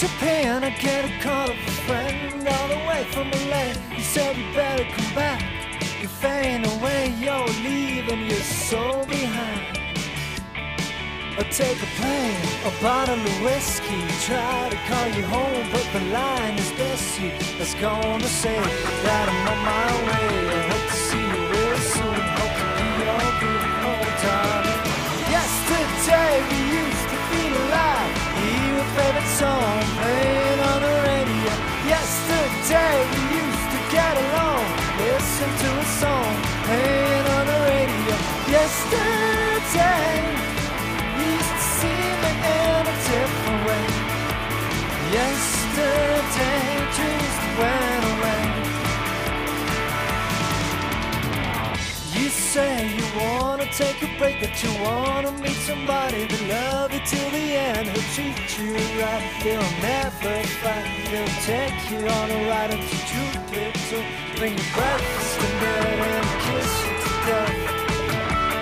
Japan, I get a call of a friend all the way from LA. He said you better come back, you're fading away, you're leaving your soul behind. Or take a plane, a bottle of whiskey, try to call you home, but the line is busy. That's gonna say that I'm on my way. I hope to see you real soon, hope to be your beautiful darling. Yesterday we used to feel alive, hear your favorite song playing on the radio. Yesterday we used to get along, listen to a song playing on the radio. Yesterday you used to see me in a different way. Yesterday dreams went away. You say you wanna take a break, that you wanna meet somebody to love you till the end, who'll treat you right, they'll never fight, they'll take you on a ride into Jupiter, bring you breakfast in bed and kiss you to death.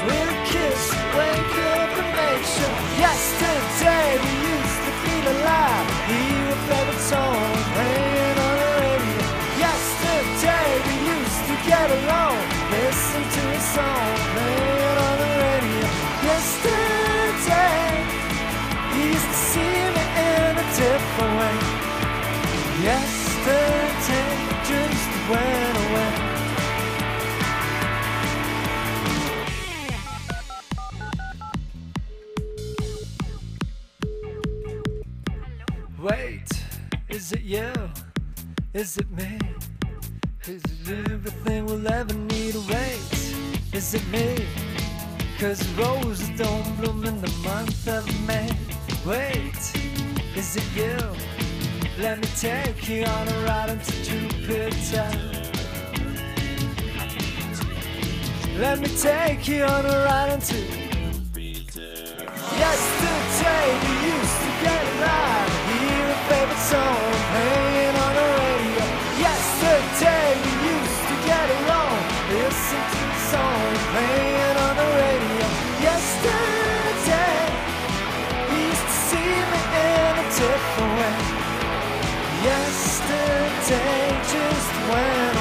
With a kiss, wake up and make sure. Yesterday we used to feel alive, hear your favorite song playing on the radio. Yesterday we used to get along, listen to a song playing on the radio. Yesterday you used to see me in a different way. Yesterday just went away. Wait, is it you? Is it me? Is it everything we'll ever need to wait? Is it me? 'Cause roses don't bloom in the month of May. Wait, is it you? Let me take you on a ride into Jupiter. Let me take you on a ride into Yesterday we used to get alive, hear a favorite song playing on the radio. Yesterday we used to get along, listen to the song playing on the radio. Yesterday you used to see me in a different way. Yesterday just went